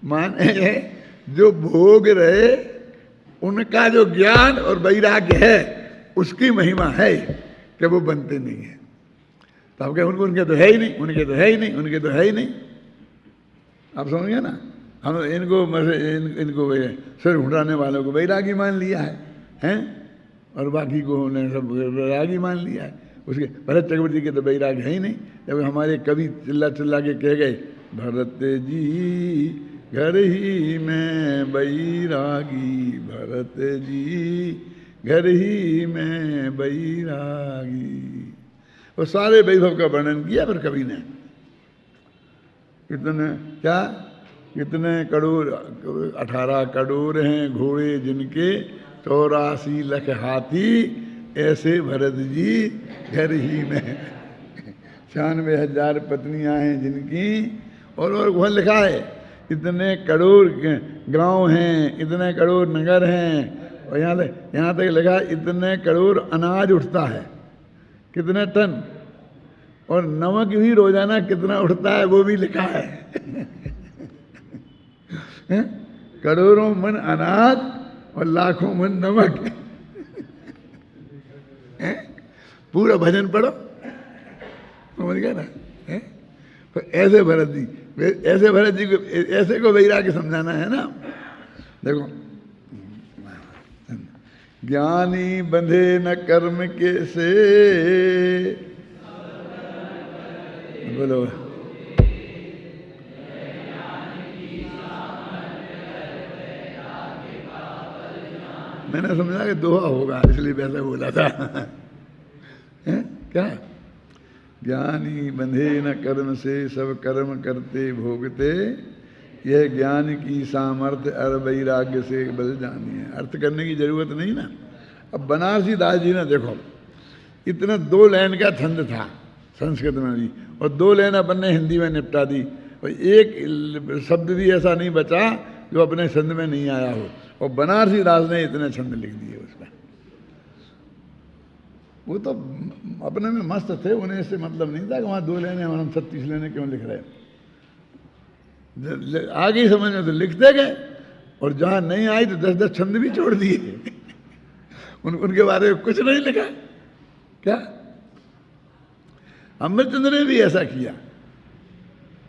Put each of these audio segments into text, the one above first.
माने जो भोग रहे उनका जो ज्ञान और वैराग्य है उसकी महिमा है कि वो बनते नहीं है। तो आप कहें उनके तो है ही नहीं, उनके तो है ही नहीं, उनके तो है ही नहीं। आप समझ गए ना। हम इनको सिर उठाने वालों को वैरागी मान लिया है और बाकी को उन्होंने सब वैरागी मान लिया है। उसके भरत चक्रवर्ती के तो वैराग है ही नहीं। जब हमारे कवि चिल्ला चिल्ला के कह गए भरत जी घर ही में बैरागी, भरत जी घर ही में बैरागी। वो सारे वैभव का वर्णन किया पर कवि ने। कितने क्या कितने करोड़, 18 करोड़ हैं घोड़े जिनके, 84 लाख हाथी, ऐसे भरत जी घर ही में 96,000 पत्नियां हैं जिनकी। और वहाँ लिखा है इतने करोड़ गांव हैं, इतने करोड़ नगर हैं, और यहाँ तक लिखा है इतने करोड़ अनाज उठता है, कितने टन, और नमक भी रोजाना कितना उठता है वो भी लिखा है। करोड़ों मन अनाज और लाखों मन नमक। पूरा भजन पढ़ो, समझ गया ना। तो ऐसे भरत जी को ऐसे को वैराग्य समझाना है ना। देखो ज्ञानी बंधे न कर्म के से, बोलो मैंने समझा कि दोहा होगा इसलिए वैसा बोला था। क्या ज्ञानी बंधे न कर्म से, सब कर्म करते भोगते, यह ज्ञान की सामर्थ्य और वैराग्य से बल जानी है। अर्थ करने की जरूरत नहीं ना। अब बनारसी दास जी ने देखो इतना 2 लाइन का छंद था संस्कृत में भी, और 2 लाइन अपन ने हिंदी में निपटा दी, और एक शब्द भी ऐसा नहीं बचा जो अपने छंद में नहीं आया हो। और बनारसी दास ने इतने छंद लिख दिए उसमें। वो तो अपने में मस्त थे, उन्हें इससे मतलब नहीं था कि वहाँ 2 लाइनें हम 36 लाइनें क्यों लिख रहे हैं। आगे ही समझ में तो लिखते गए, और जहाँ नहीं आई तो 10-10 छंद भी छोड़ दिए। उनके बारे में कुछ नहीं लिखा। क्या अमृतचंद्र ने भी ऐसा किया।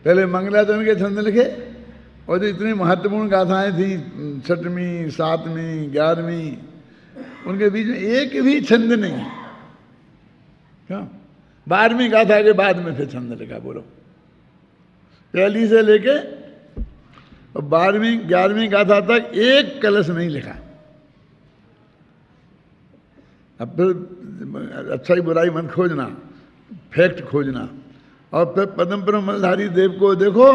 पहले मंगलाचरण के छंद लिखे, और जो इतनी महत्वपूर्ण गाथाएं थी 6वीं, 7वीं, 11वीं, उनके बीच में एक भी छंद नहीं। क्या 12वीं गाथा के बाद में फिर छंद लिखा। बोलो पहली से लेके 12वीं 11वीं गाथा तक एक कलश नहीं लिखा। अब फिर अच्छाई बुराई मत खोजना, फैक्ट खोजना। और फिर पद्म पुराण मलधारी देव को देखो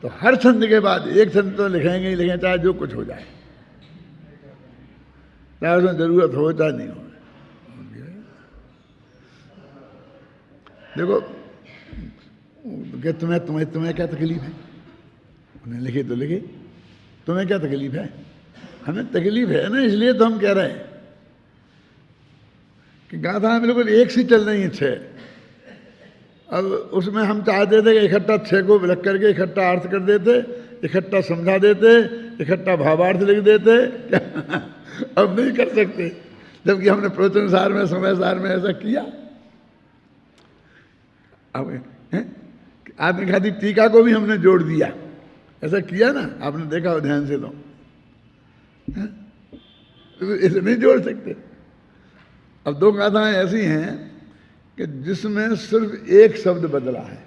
तो हर छंद के बाद एक छंद तो लिखेंगे ही लिखेंगे, चाहे जो कुछ हो जाए, चाहे उसमें जरूरत हो चाहे नहीं हो। देखो कि तुम्हें क्या तकलीफ है, उन्हें लिखे तो लिखे, तुम्हें क्या तकलीफ है, हमें तकलीफ है ना, इसलिए तो हम कह रहे हैं कि गाथा बिल्कुल एक सी चल रही है 6। अब उसमें हम चाहते थे कि इकट्ठा 6 को लिख करके इकट्ठा अर्थ कर देते, इकट्ठा समझा देते, इकट्ठा भावार्थ लिख देते। अब नहीं कर सकते, जबकि हमने प्रवचन सार में, समय सार में ऐसा किया। अब आत्मघाती टीका को भी हमने जोड़ दिया, ऐसा किया ना, आपने देखा हो ध्यान से। तो इसे नहीं जोड़ सकते। अब 2 गाथाएं ऐसी हैं कि जिसमें सिर्फ एक शब्द बदला है।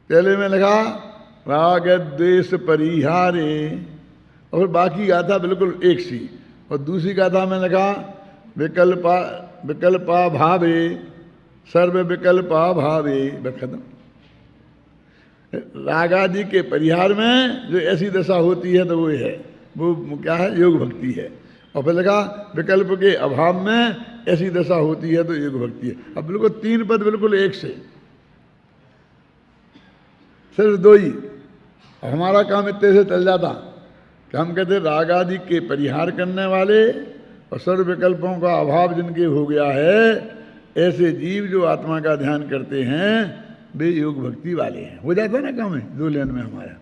पहले में लिखा राग द्वेष परिहारे, और बाकी गाथा बिल्कुल एक सी। और दूसरी गाथा में लिखा विकल्पा भावे, सर्व विकल्पा भावे, बस खत्म। रागादि के परिहार में जो ऐसी दशा होती है तो वो है, वो क्या है, योग भक्ति है। और फिर लिखा विकल्प के अभाव में ऐसी दशा होती है तो योग भक्ति है। अब बिल्कुल 3 पद बिल्कुल एक से, सिर्फ 2 ही। हमारा काम इतने से चल जाता कि हम कहते राग आदि के परिहार करने वाले और सर्व विकल्पों का अभाव जिनके हो गया है, ऐसे जीव जो आत्मा का ध्यान करते हैं वे योग भक्ति वाले हैं। हो जाता है ना काम है 2 लाइन में हमारा।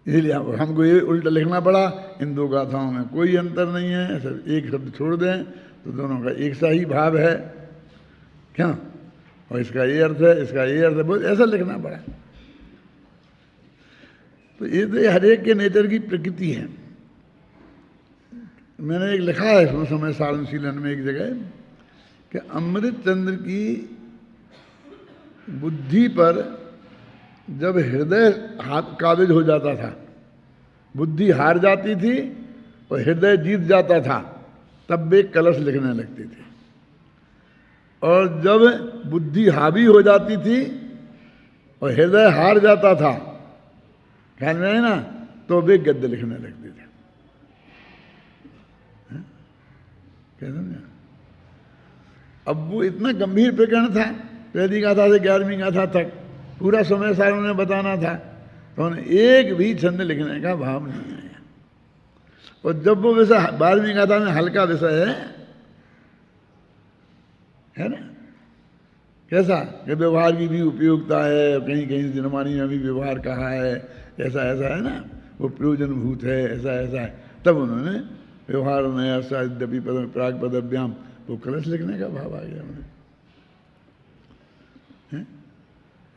इसलिए हमको ये उल्टा लिखना पड़ा। इन 2 गाथाओं में कोई अंतर नहीं है, सब एक शब्द छोड़ दें तो दोनों का एक सा ही भाव है क्या, और इसका ये अर्थ है, इसका ये अर्थ है, बहुत ऐसा लिखना पड़ा। तो ये तो हर एक के नेचर की प्रकृति है। मैंने एक लिखा है इसमें समय सारणशीलन में एक जगह कि अमृतचंद्र की बुद्धि पर जब हृदय हाथ काबिज हो जाता था, बुद्धि हार जाती थी और हृदय जीत जाता था, तब वे कलश लिखने लगते थे। और जब बुद्धि हावी हो जाती थी और हृदय हार जाता था, ख्याल में है ना, तो वे गद्य लिखने लगते थे। क्या समझा? अब वो इतना गंभीर प्रकरण था, पहली गाथा से 11वीं गाथा तक पूरा समय सार उन्हें बताना था, तो उन्हें एक भी छंद लिखने का भाव नहीं आया। और जब वो विषय 12वीं गाथा में हल्का विषय है ना, कैसा कि व्यवहार की भी उपयोगिता है, कहीं कहीं जनमानी में भी व्यवहार कहा है, ऐसा ऐसा है ना, वो प्रयोजनभूत है, ऐसा ऐसा है, तब उन्होंने व्यवहार में ऐसा यद्यपि प्राग पदव्याम वो कलश लिखने का भाव आ गया उन्हें।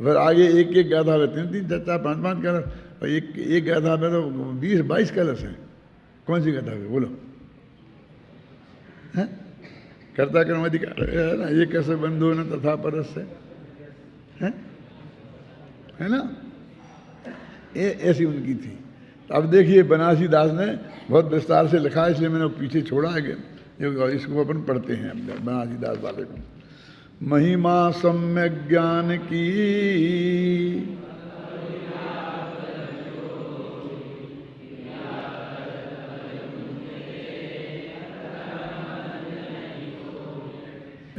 फिर आगे एक एक गाथा में 3-3 4-4 5-5 कलश, और एक गाथा में तो 20-22 कलश हैं। कौन सी गाथा है बोलो? है कर्ता कर्म अधिकार है ना, ये कैसे बंधु न तथा परस है ना, ये ऐसी उनकी थी। अब देखिए बनारसी दास ने बहुत विस्तार से लिखा है, इसलिए मैंने पीछे छोड़ा है कि इसको अपन पढ़ते हैं बनारसी दास वाले को। महिमा सम्यक ज्ञान की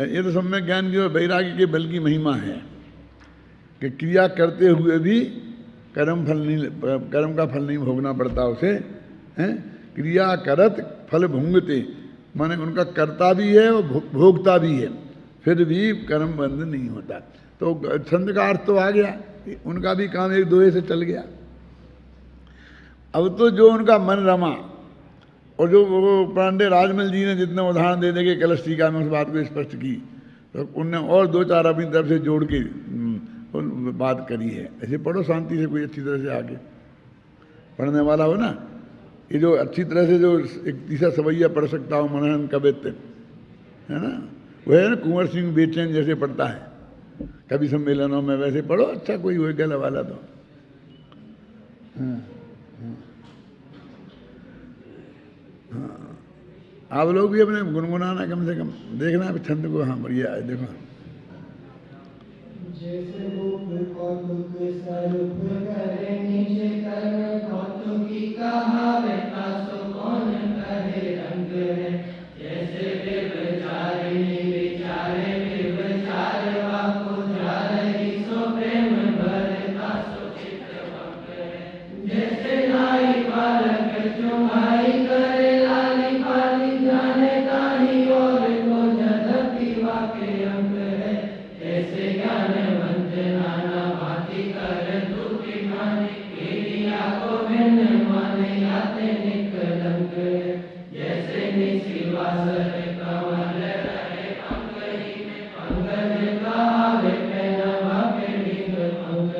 ये तो सम्यक ज्ञान की और वैराग्य के बल की महिमा है कि क्रिया करते हुए भी कर्म का फल नहीं भोगना पड़ता उसे, हैं? क्रिया करत फल भुंगते, माने उनका कर्ता भी है और भोगता भी है, फिर भी कर्म बंद नहीं होता। तो छंद का अर्थ तो आ गया, उनका भी काम एक दोहे से चल गया। अब तो जो उनका मन रमा, और जो वो पांडे राजमल जी ने जितने उदाहरण दे दे के कलश टीका में उस बात को स्पष्ट की, तो उनने और 2-4 अपनी तरफ से जोड़ के बात करी है। ऐसे पढ़ो शांति से, कोई अच्छी तरह से आगे पढ़ने वाला हो ना, ये जो अच्छी तरह से जो एक तीसरा सवैया पढ़ सकता हो, मनन कवित्व है ना, वह है ना कुंवर सिंह बेचैन जैसे पढ़ता है कभी सम्मेलनों में, वैसे पढ़ो अच्छा कोई हो गला वाला तो। हाँ हाँ, आप लोग भी अपने गुनगुनाना कम से कम, देखना छंद को। हाँ बढ़िया है, देखो। जैसे रूप कौतुक स्वरूप करे नीचे कर्म कौतुकी कहावे, तासो कौन कहे रंग है। जैसे व्यभिचारिणी विचारे व्यभिचार वाको जारही, सो प्रेम भरे तासो चित्त भंग है। जैसे नाई बालक चुमाई करे लाली पाली, जाने ताही और को जदपि वाके अंग है। जैसे ज्ञान नाना भांति कर दूती माने, क्रिया को भिन्न माने आते निकलंग। जैसे निशिवासर कमल रहे पंकहि में, पंकज कहावे पहनवा के नींद भंग।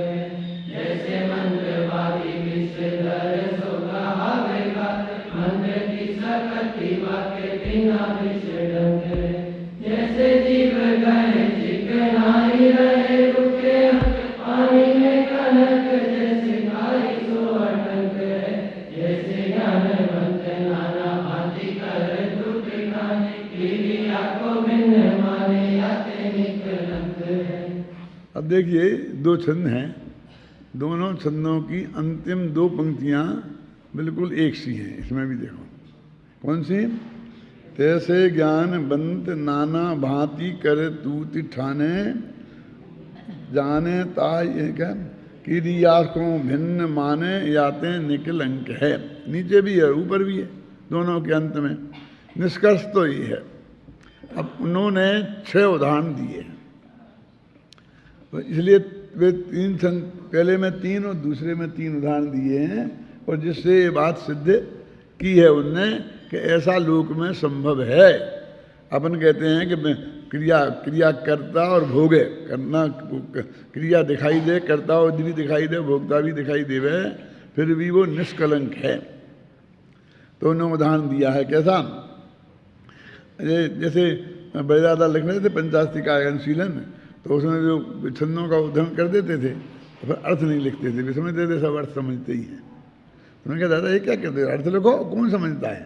जैसे मंत्रवादी विषधर सो कहावे गात, मंत्र की सकति वाके बिना विषडंग। जैसे जीव गए चिकनाई रहे रुके, पानी में कनक जैसे खाई सो अटक है। जैसे ज्ञानवंत नाना भांति कर दुख खाने, क्रिया को भिन्न माने आते निकलंग है। अब देखिए 2 छंद हैं, दोनों छंदों की अंतिम 2 पंक्तियां बिल्कुल एक सी हैं। इसमें भी देखो कौन सी, तैसे ज्ञानवंत नाना भांति कर तूति ठाने, जाने ताय क्या क्रिया को भिन्न माने याते निकलंक है। नीचे भी है ऊपर भी है, दोनों के अंत में निष्कर्ष तो ये है। अब उन्होंने 6 उदाहरण दिए, तो इसलिए वे पहले में 3 और दूसरे में 3 उदाहरण दिए हैं, और जिससे ये बात सिद्ध की है उनने कि ऐसा लोक में संभव है। अपन कहते हैं कि क्रिया करता और भोगे, करना क्रिया दिखाई दे, करता और भी दिखाई दे, भोगता भी दिखाई देवे, फिर भी वो निष्कलंक है। तो उन्होंने उदाहरण दिया है कैसा, जैसे बड़े लिख रहे थे पंचाशती का अनुशीलन, तो उसमें जो छंदों का उदाहरण कर देते थे तो फिर अर्थ नहीं लिखते थे, वे समझते थे सब अर्थ समझते ही हैं। उन्होंने कहा दादा ये क्या कहते हो, अर्थ लिखो, कौन समझता है,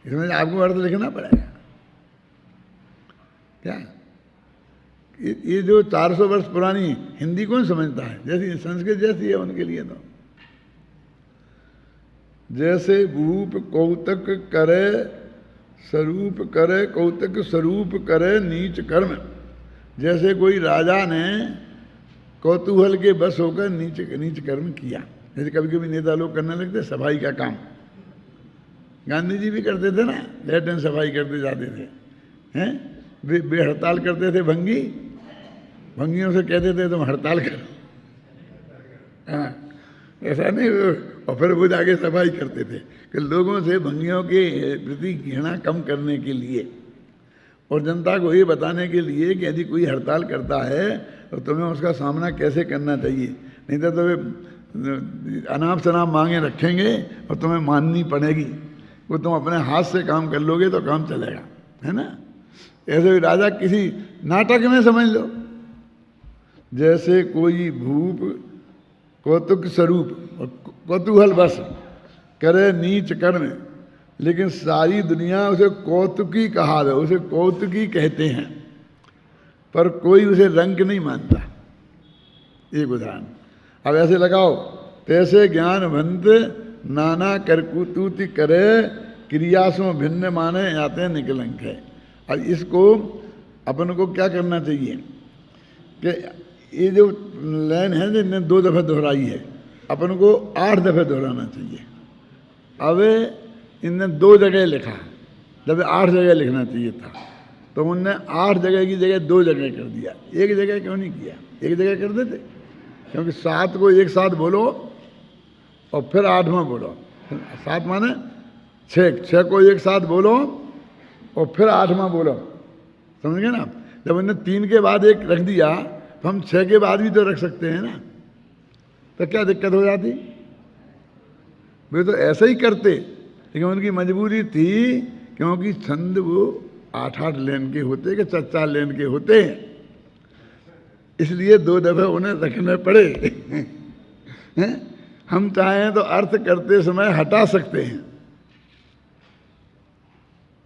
इसमें आपको अर्थ लिखना पड़ेगा क्या। ये जो 400 वर्ष पुरानी हिंदी कौन समझता है, जैसी संस्कृत जैसी है उनके लिए। तो जैसे भूप कौतक करे स्वरूप करे, कौतक स्वरूप करे नीच कर्म, जैसे कोई राजा ने कौतूहल के बस होकर नीच कर्म किया। जैसे कभी कभी नेता लोग करने लगते सफाई का काम, गांधी जी भी करते थे ना, लैट्रिन सफाई करते जाते थे, हैं वे हड़ताल करते थे, भंगियों से कहते थे तुम हड़ताल करो, हाँ ऐसा नहीं, और फिर वो जाके सफाई करते थे कि लोगों से भंगियों के प्रति घृणा कम करने के लिए और जनता को ये बताने के लिए कि यदि कोई हड़ताल करता है तो तुम्हें उसका सामना कैसे करना चाहिए, नहीं तो वे अनाप शनाप मांगे रखेंगे और तुम्हें माननी पड़ेगी। वो तुम अपने हाथ से काम कर लोगे तो काम चलेगा, है ना। ऐसे राजा किसी नाटक में समझ लो, जैसे कोई भूप कौतुक स्वरूप और कौतूहल बस करे नीच कर्म, लेकिन सारी दुनिया उसे कौतुकी कहा है, उसे कौतुकी कहते हैं, पर कोई उसे रंग नहीं मानता। एक उदाहरण अब ऐसे लगाओ, तैसे ज्ञानवंत नाना करकुतूति करे, क्रियासों भिन्न माने आते निकलंक है। अब इसको अपन को क्या करना चाहिए कि ये जो लाइन है जिनने 2 दफ़े दोहराई है, अपन को 8 दफ़े दोहराना चाहिए। अब इनने 2 जगह लिखा, जब 8 जगह लिखना चाहिए था, तो उनने 8 जगह की जगह 2 जगह कर दिया। एक जगह क्यों नहीं किया, एक जगह कर देते, क्योंकि 7 को एक साथ बोलो और फिर 8वां बोलो, 7 माने 6 को एक साथ बोलो और फिर 8वां बोलो, समझ गए ना। जब उन्होंने 3 के बाद 1 रख दिया तो हम 6 के बाद भी तो रख सकते हैं ना, तो क्या दिक्कत हो जाती। वे तो ऐसा ही करते, लेकिन उनकी मजबूरी थी, क्योंकि छंद वो 8-8 लेन के होते कि 4-4 लेन के होते हैं, इसलिए 2 दफ़े उन्हें रखने पड़े। हम चाहें तो अर्थ करते समय हटा सकते हैं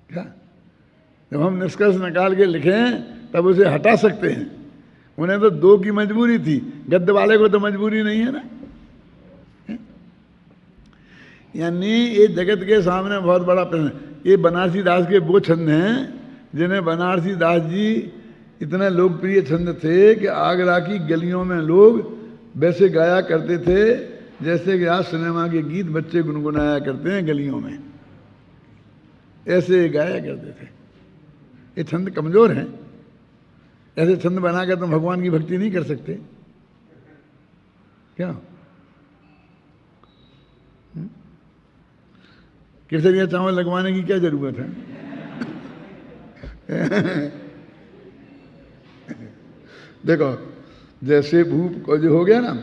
क्या, जब हम निष्कर्ष निकाल के लिखें तब उसे हटा सकते हैं। उन्हें तो 2 की मजबूरी थी, गद्य वाले को तो मजबूरी नहीं है ना। यानी ये जगत के सामने बहुत बड़ा प्रश्न। ये बनारसी दास के वो छंद हैं जिन्हें बनारसी दास जी इतने लोकप्रिय छंद थे कि आगरा की गलियों में लोग वैसे गाया करते थे जैसे कि आज सिनेमा के गीत बच्चे गुनगुनाया करते हैं गलियों में, ऐसे गाया करते थे। ये छंद कमजोर हैं, ऐसे छंद बनाकर तुम भगवान की भक्ति नहीं कर सकते क्या। केसरिया चावल लगवाने की क्या जरूरत है। देखो जैसे भूप को जो हो गया ना,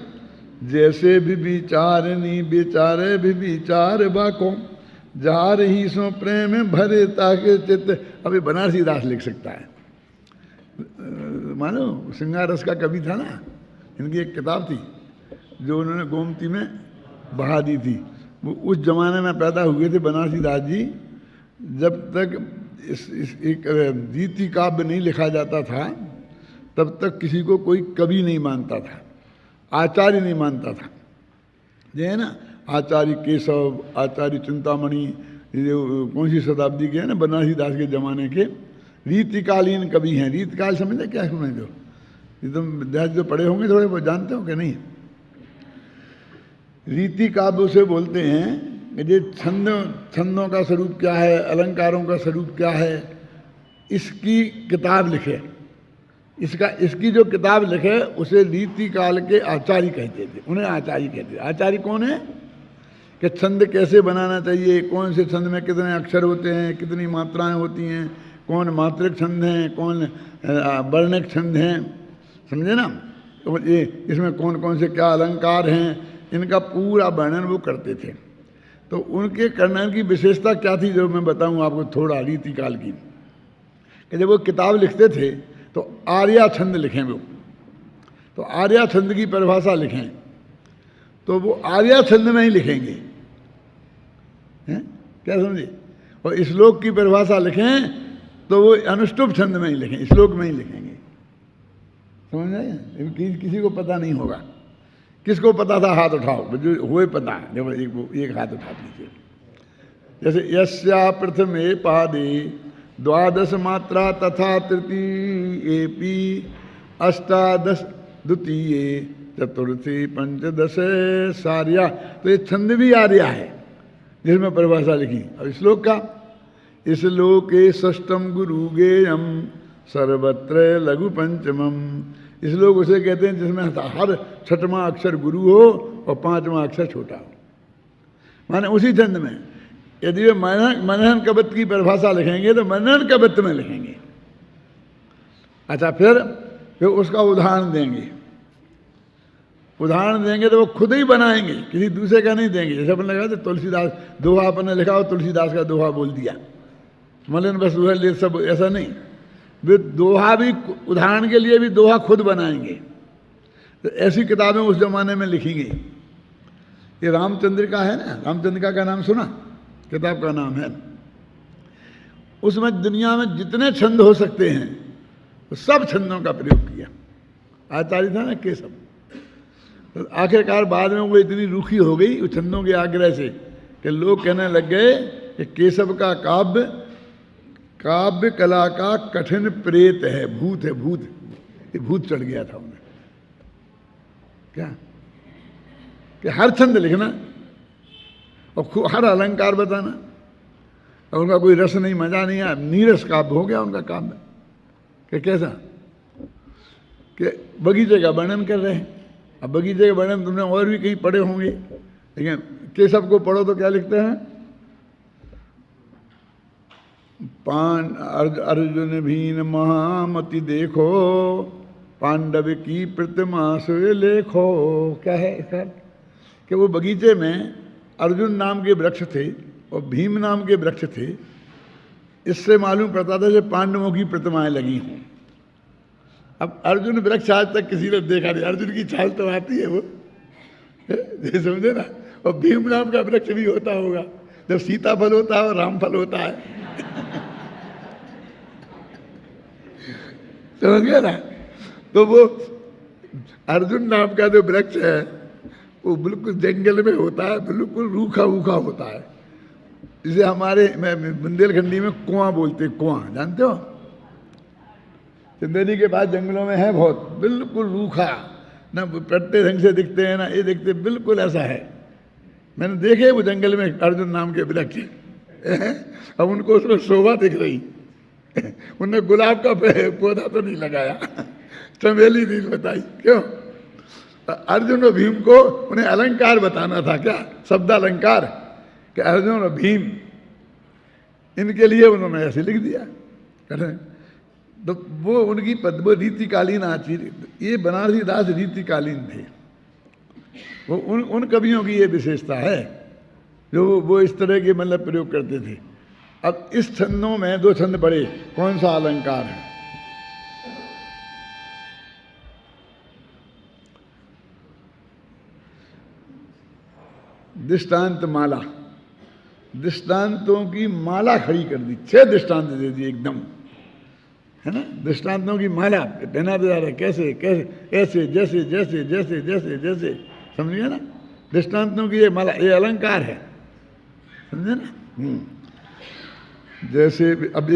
जैसे भी विचारनी विचारे भी विचार बाको, जार ही सो प्रेम भरे ताके चित्त। अभी बनारसी दास लिख सकता है, मानो श्रृंगार रस का कवि था ना, इनकी एक किताब थी जो उन्होंने गोमती में बहा दी थी। वो उस जमाने में पैदा हुए थे बनारसी दास जी, जब तक एक रीति काव्य नहीं लिखा जाता था तब तक किसी को कोई कवि नहीं मानता था, आचार्य नहीं मानता था। जो है ना आचार्य केशव, आचार्य चिंतामणि, कौन सी शताब्दी के हैं ना, बनारसी दास के ज़माने के रीतिकालीन कवि हैं। रीतिकाल समझते क्या समझ दो, तुम विद्यार्थी जो पढ़े होंगे थोड़े बहुत जानते हो कि नहीं। रीति काव्य उसे बोलते हैं ये छंदों का स्वरूप क्या है, अलंकारों का स्वरूप क्या है, इसकी किताब लिखे। इसकी जो किताब लिखे उसे रीति काल के आचार्य कहते थे, उन्हें आचार्य कहते थे। आचार्य कौन है कि छंद कैसे बनाना चाहिए, कौन से छंद में कितने अक्षर होते हैं, कितनी मात्राएं होती हैं, कौन मात्रिक छंद हैं, कौन वर्णिक छंद हैं, समझे ना। तो ये इसमें कौन कौन से क्या अलंकार हैं, इनका पूरा वर्णन वो करते थे। तो उनके करने की विशेषता क्या थी, जो मैं बताऊं आपको थोड़ा रीति काल की। कि जब वो किताब लिखते थे तो आर्या छंद लिखें वो, तो आर्या छंद की परिभाषा लिखें, तो वो आर्या छंद में ही लिखेंगे, हैं क्या समझे। और श्लोक की परिभाषा लिखें तो वो अनुष्टुप छंद में ही लिखें, श्लोक में ही लिखेंगे, समझ रहे। किसी को पता नहीं होगा। किसको पता था हाथ उठाओ, जो हुए पता है, जब एक हाथ उठा दीजिए। जैसे यस्या प्रथमे पादे द्वादश मात्रा तथा तृतीयेपि अष्टादश द्वितीये चतुर्थी पंचदश सार्या। तो ये छंद भी आर्या है जिसमें परिभाषा लिखी। और श्लोक का, श्लोके षष्ठम गुरु गेयम सर्वत्र लघु पंचमम। श्लोक उसे कहते हैं जिसमें हर छठवां अक्षर गुरु हो और पांचवां अक्षर छोटा हो। माने उसी छंद में यदि वे मनन कवत की परिभाषा लिखेंगे तो मनन कवत में लिखेंगे। अच्छा, फिर उसका उदाहरण देंगे। उदाहरण देंगे तो वो खुद ही बनाएंगे, किसी दूसरे का नहीं देंगे। जैसे अपन लगा तो तुलसीदास दोहा अपन ने लिखा और तुलसीदास का दोहा बोल दिया, मलन बस ले सब, ऐसा नहीं। वे दोहा भी, उदाहरण के लिए भी दोहा खुद बनाएंगे। तो ऐसी किताबें उस जमाने में लिखी गई। ये रामचंद्र का है ना, रामचंद्र का नाम सुना, किताब का नाम है। उसमें दुनिया में जितने छंद हो सकते हैं वो सब छंदों का प्रयोग किया। आचार्य था ना केशव। तो आखिरकार बाद में वो इतनी रूखी हो गई उस छंदों के आग्रह से कि लोग कहने लग गए कि केशव का काव्य कला का कठिन प्रेत है, भूत है, भूत। ये भूत चढ़ गया था उन्हें। क्या कि हर छंद लिखना और हर अलंकार बताना, और उनका कोई रस नहीं, मजा नहीं आया, नीरस काव्य हो गया उनका काव्य। कि कैसा कि बगीचे का वर्णन कर रहे हैं। अब बगीचे का वर्णन तुमने और भी कहीं पढ़े होंगे, लेकिन केशव को पढ़ो तो क्या लिखते हैं, अर्जुन भीन महामति देखो, पांडव की प्रतिमा से लेखो। क्या है इसका कि वो बगीचे में अर्जुन नाम के वृक्ष थे और भीम नाम के वृक्ष थे। इससे मालूम पड़ता था कि पांडवों की प्रतिमाएं लगी हों। अब अर्जुन वृक्ष आज तक किसी ने देखा नहीं, अर्जुन की छाल तो आती है वो, समझे ना। और भीम नाम का वृक्ष भी होता होगा, जब सीताफल होता है और रामफल होता है, समझ गया ना। तो वो अर्जुन नाम का जो वृक्ष है वो बिल्कुल जंगल में होता है, बिल्कुल रूखा रूखा होता है। जिसे हमारे बुंदेलखंडी में कुआं बोलते, कुआं जानते हो, चंदेरी के पास जंगलों में है बहुत, बिल्कुल रूखा, ना पट्टे ढंग से दिखते हैं ना ये दिखते, बिल्कुल ऐसा है। मैंने देखे वो जंगल में अर्जुन नाम के वृक्ष। अब उनको उसमें शोभा दिख रही, उनने गुलाब का पौधा तो नहीं लगाया, चमेली नहीं बताई। क्यों? अर्जुन और भीम को उन्हें अलंकार बताना था, क्या शब्द अलंकार, कि अर्जुन और भीम, इनके लिए उन्होंने ऐसे लिख दिया। तो वो उनकी वो रीतिकालीन आचीर, ये बनारसी दास रीतिकालीन थे। वो उन कवियों की ये विशेषता है जो वो इस तरह के मतलब प्रयोग करते थे। अब इस छंदों में दो छंद पढ़े, कौन सा अलंकार है? दृष्टांत माला, दृष्टांतों की माला खड़ी कर दी, 6 दृष्टांत दे दिए एकदम, है ना। दृष्टांतों की माला पहना दे जा रहा है, कैसे कैसे, ऐसे, जैसे जैसे जैसे जैसे जैसे, समझिए ना। दृष्टांतों की ये माला, ये अलंकार है, समझे ना। जैसे अब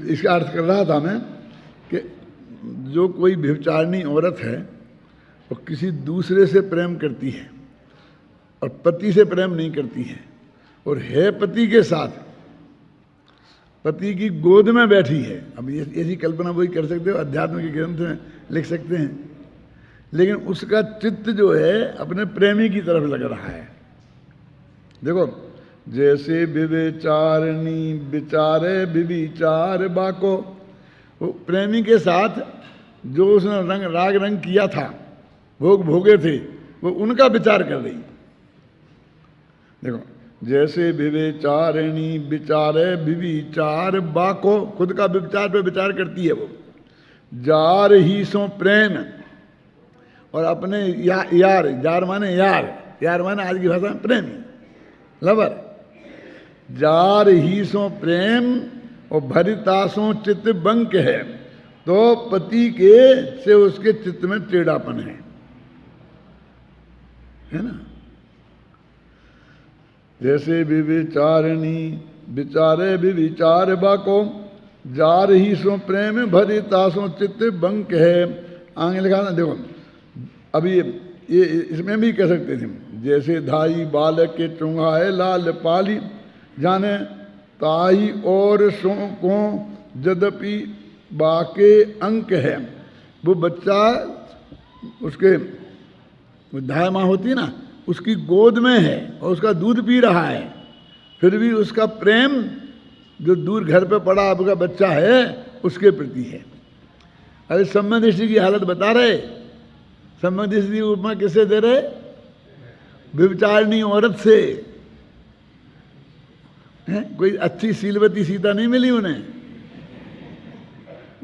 इसका अर्थ कर रहा था मैं कि जो कोई व्यभिचारिणी औरत है वो किसी दूसरे से प्रेम करती है और पति से प्रेम नहीं करती है, और है पति के साथ, पति की गोद में बैठी है। अब ये ऐसी कल्पना वही कर सकते हो, अध्यात्म के ग्रंथ में लिख सकते हैं। लेकिन उसका चित्त जो है अपने प्रेमी की तरफ लग रहा है। देखो, जैसे विवेचारणी विचारे विविचार बाको, वो प्रेमी के साथ जो उसने राग रंग किया था, भोग भोगे थे, वो उनका विचार कर रही। देखो, जैसे विवेचारिणी विचारे विविचार बाको, खुद का विचार पे विचार करती है वो। जार ही सो प्रेम, और अपने यार, जार माने यार, यार माने आज की भाषा में प्रेमी, लवर। जार ही सो प्रेम और भरितासों चित्त बंक है, तो पति के से उसके चित्त में टेढ़ापन है ना। जैसे विविचारिणी विचारे विविचार बाको, जार ही सो प्रेम भरितासों चित्त बंक है। आगे लिखा ना, देखो अभी ये इसमें भी कह सकते थे, जैसे धाई बालक के चुंगाए लाल पाली, जाने ताई और सो को यद्यपि बाके अंक है। वो बच्चा उसके धाय माँ होती है ना, उसकी गोद में है और उसका दूध पी रहा है, फिर भी उसका प्रेम जो दूर घर पे पड़ा आपका बच्चा है उसके प्रति है। अरे सम्यक दृष्टि की हालत बता रहे, सम्यक दृष्टि की उपमा किससे दे रहे? व्यभिचारिणी औरत से। है? कोई अच्छी सीलवती सीता नहीं मिली उन्हें,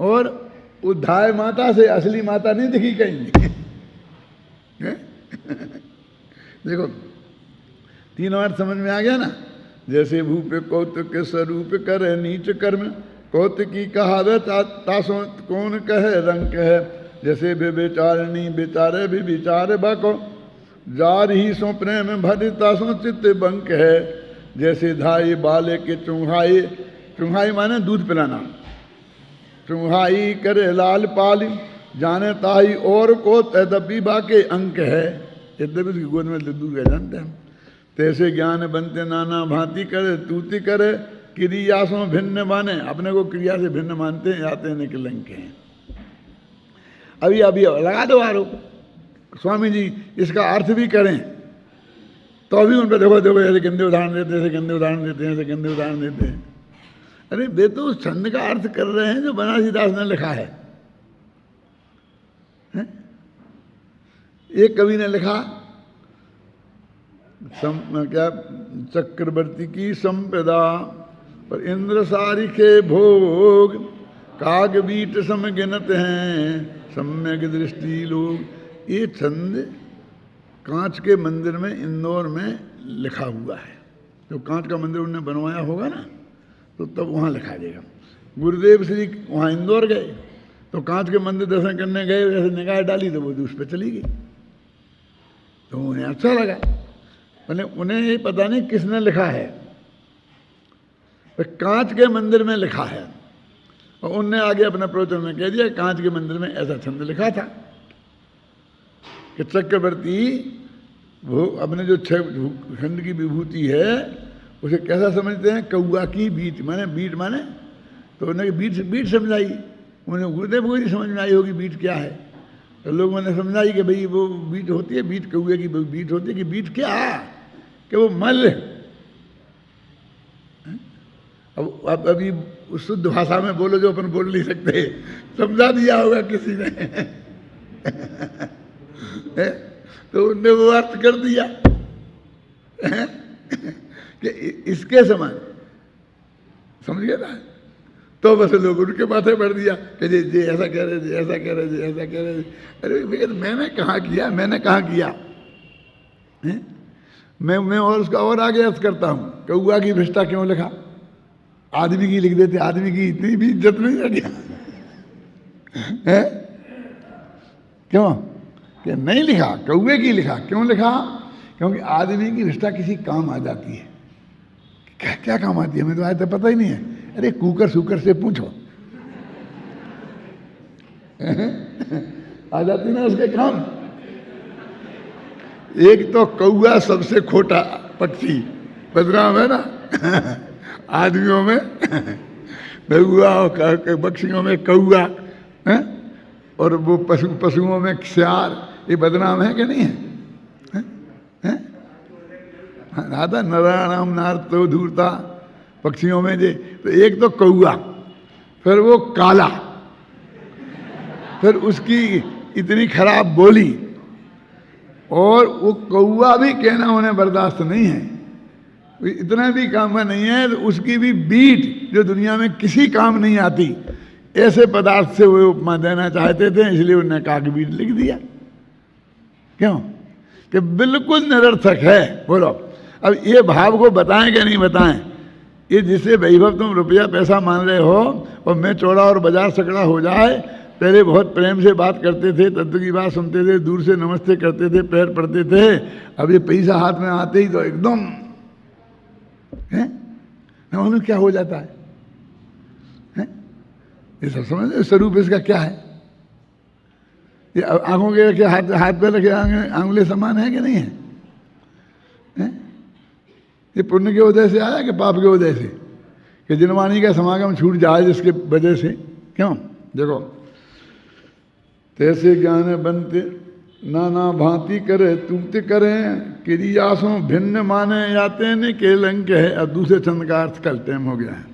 और उद्धाय माता से, असली माता नहीं दिखी कहीं। देखो तीनों अर्थ समझ में आ गया ना। जैसे भूप कौतुक के स्वरूप करे नीच कर्म, कौतुकी कहावत तासों कौन कहे रंग है। जैसे बेचारणी बेचारे भी विचार बाको, जार ही सो प्रेम भरि तासों चित्त बंक है। जैसे धाई बाले के चुंहाई, चुंहाई माने दूध पिलाना, चुंहाई करे लाल पाली, जाने ताई और को तदपि बाके अंक है। यद्यपि उसकी गोद में दूध का जानते हैं। तैसे ज्ञान बनते नाना भांति करे, तूति करे क्रियासों भिन्न माने, अपने को क्रिया से भिन्न मानते हैं, आते हैं निकलंक हैं। अभी अभी लगा दो आरोप, स्वामी जी इसका अर्थ भी करें तो अभी उन पर देखो देखो ऐसे गंदे उदाहरण देते हैं, ऐसे गंदे उदाहरण देते हैं, ऐसे गंदे उदाहरण देते हैं। अरे वे तो उस छंद का अर्थ कर रहे हैं जो बनारसी दास ने लिखा है। एक कवि ने लिखा क्या, चक्रवर्ती की संपदा पर इंद्र सारिखे भोग, काग बीट सम गिनत हैं सम्यक दृष्टि लोग। ये छंद कांच के मंदिर में इंदौर में लिखा हुआ है। तो कांच का मंदिर उन्होंने बनवाया होगा ना, तो तब वहाँ लिखा जाएगा। गुरुदेव श्री वहाँ इंदौर गए तो कांच के मंदिर दर्शन करने गए, जैसे निगाह डाली तो वो उस पर चली गई, तो उन्हें अच्छा लगा। मैंने उन्हें ये पता नहीं किसने लिखा है, कांच के मंदिर में लिखा है। और उनने आगे अपने प्रवचन में कह दिया कांच के मंदिर में ऐसा छंद लिखा था कि चक्रवर्ती वो अपने जो छह खंड की विभूति है उसे कैसा समझते हैं, कौआ की बीट, माने बीट माने, तो उन्हें बीट समझाई। उन्हें गुरुदेव को ही समझ में आई होगी बीट क्या है, तो लोगों ने समझाई कि भाई वो बीट होती है, बीट कौए की बीट होती है। कि बीट क्या है, कि वो मल। अब अभी उस शुद्ध भाषा में बोलो जो अपन बोल नहीं सकते, समझा दिया होगा किसी ने। तो उनने वो अर्थ कर दिया कि इसके समान, समझ गया ना। तो बस लोग उनके माथे पड़ दिया कि जी ऐसा कह रहे, जी ऐसा कह रहे, जी ऐसा कह रहे। अरे भैया मैंने कहाँ किया, मैंने कहाँ किया है? मैं और उसका और आगे अर्थ करता हूँ। कौआ की भ्रष्टा क्यों लिखा, आदमी की लिख देते, आदमी की इतनी भी इज्जत नहीं रखी है। क्यों कि नहीं लिखा, कौए की लिखा। क्यों लिखा, क्योंकि आदमी की भ्रष्टा किसी काम आ जाती है। क्या क्या काम आती है, हमें तो आज तक पता ही नहीं है। अरे कुकर सुकर से पूछो आ जाती ना उसके काम। एक तो कौआ सबसे खोटा पक्षी बदनाम है ना। आदमियों में बहुआ और पक्षियों में कौआ है, और वो पशुओं में सियार, ये बदनाम है कि नहीं है? राधा नारायणाम नारतो धूर्ता, पक्षियों में जे तो एक तो कौआ, फिर वो काला, फिर उसकी इतनी खराब बोली, और वो कौआ भी कहना उन्हें बर्दाश्त नहीं है, इतना भी काम का नहीं है, तो उसकी भी बीट जो दुनिया में किसी काम नहीं आती, ऐसे पदार्थ से वो उपमा देना चाहते थे, इसलिए उन्होंने काक बीट लिख दिया। क्यों? कि बिल्कुल निरर्थक है। बोलो अब ये भाव को बताएं कि नहीं बताएं? ये जिसे वैभव तुम रुपया पैसा मान रहे हो, और मैं चौड़ा और बाजार सकड़ा हो जाए, पहले बहुत प्रेम से बात करते थे, तत्व की बात सुनते थे, दूर से नमस्ते करते थे, पैर पड़ते थे, अब ये पैसा हाथ में आते ही तो एकदम है ना, मालूम क्या हो जाता है? ये सब समझ, स्वरूप इसका क्या है? ये आंखों के रखे हाथ पे रखे आंगुले समान है कि नहीं है? ये पुण्य के वजह से आया कि पाप के वजह से? कि जिनवाणी का समागम छूट जाए जिसके वजह से? क्यों? देखो, तैसे ज्ञान बनते नाना भांति करे तुमते करें, क्रियासों भिन्न माने जाते ने केलंक है। अब दूसरे छंद का अर्थ कल टाइम हो गया है।